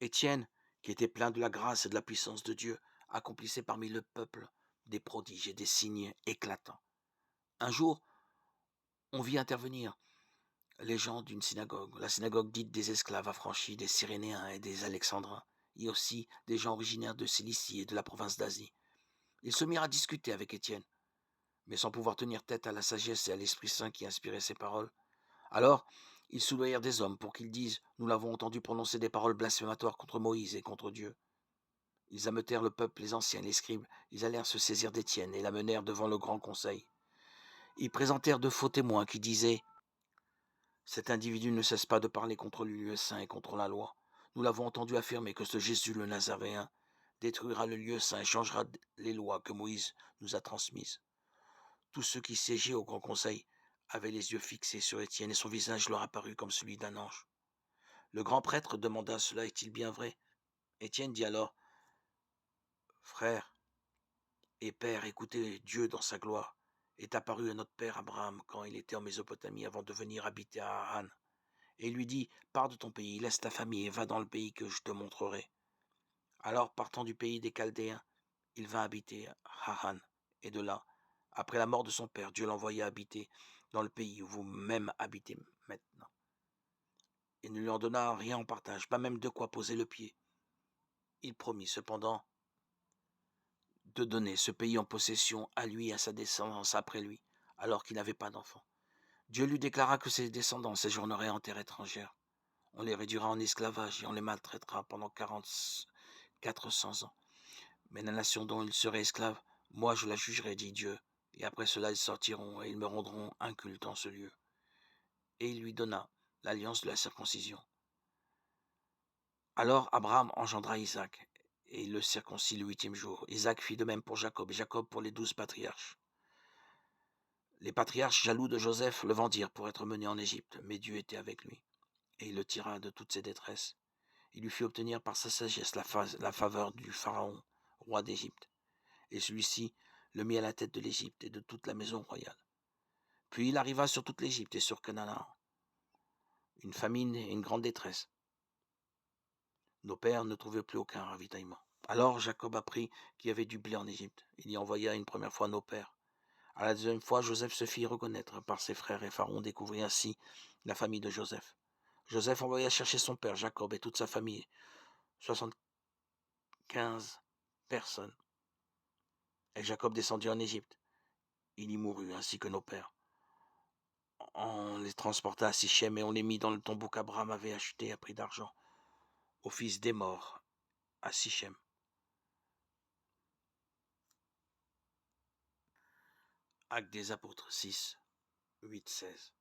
Étienne, qui était plein de la grâce et de la puissance de Dieu, accomplissait parmi le peuple des prodiges et des signes éclatants. Un jour, on vit intervenir les gens d'une synagogue, la synagogue dite des esclaves affranchis, des Cyrénéens et des Alexandrins, et aussi des gens originaires de Cilicie et de la province d'Asie. Ils se mirent à discuter avec Étienne, mais sans pouvoir tenir tête à la sagesse et à l'Esprit Saint qui inspiraient ses paroles. Alors, ils soudoyèrent des hommes pour qu'ils disent « Nous l'avons entendu prononcer des paroles blasphématoires contre Moïse et contre Dieu. » Ils ameutèrent le peuple, les anciens, les scribes. Ils allèrent se saisir d'Étienne et l'amenèrent devant le grand conseil. Ils présentèrent de faux témoins qui disaient « Cet individu ne cesse pas de parler contre le lieu saint et contre la loi. Nous l'avons entendu affirmer que ce Jésus le Nazaréen détruira le lieu saint et changera les lois que Moïse nous a transmises. » Tous ceux qui siégeaient au grand conseil avaient les yeux fixés sur Étienne et son visage leur apparut comme celui d'un ange. Le grand prêtre demanda « Cela est-il bien vrai ?» Étienne dit alors « Frère et père, écoutez, Dieu dans sa gloire est apparu à notre père Abraham quand il était en Mésopotamie avant de venir habiter à Haran. Et il lui dit « Pars de ton pays, laisse ta famille et va dans le pays que je te montrerai. » Alors, partant du pays des Chaldéens, il vint habiter à Haran. Et de là, après la mort de son père, Dieu l'envoya habiter dans le pays où vous-même habitez maintenant. Il ne lui en donna rien en partage, pas même de quoi poser le pied. Il promit cependant de donner ce pays en possession à lui et à sa descendance après lui, alors qu'il n'avait pas d'enfant. Dieu lui déclara que ses descendants séjourneraient en terre étrangère. On les réduira en esclavage et on les maltraitera pendant 400 ans. Mais la nation dont ils seraient esclaves, moi je la jugerai, dit Dieu, et après cela ils sortiront et ils me rendront un culte en ce lieu. Et il lui donna l'alliance de la circoncision. Alors Abraham engendra Isaac, et il le circoncit le 8e jour. Isaac fit de même pour Jacob, et Jacob pour les 12 patriarches. Les patriarches, jaloux de Joseph, le vendirent pour être mené en Égypte, mais Dieu était avec lui, et il le tira de toutes ses détresses. Il lui fit obtenir par sa sagesse la faveur du Pharaon, roi d'Égypte, et celui-ci le mit à la tête de l'Égypte et de toute la maison royale. Puis il arriva sur toute l'Égypte et sur Canaan une famine et une grande détresse. Nos pères ne trouvaient plus aucun ravitaillement. Alors Jacob apprit qu'il y avait du blé en Égypte. Il y envoya une première fois nos pères. À la deuxième fois, Joseph se fit reconnaître par ses frères et Pharaon découvrit ainsi la famille de Joseph. Joseph envoya chercher son père Jacob et toute sa famille, 75 personnes. Et Jacob descendit en Égypte. Il y mourut ainsi que nos pères. On les transporta à Sichem et on les mit dans le tombeau qu'Abraham avait acheté à prix d'argent au fils d'Émor à Sichem. Actes des apôtres 6, 8, 16.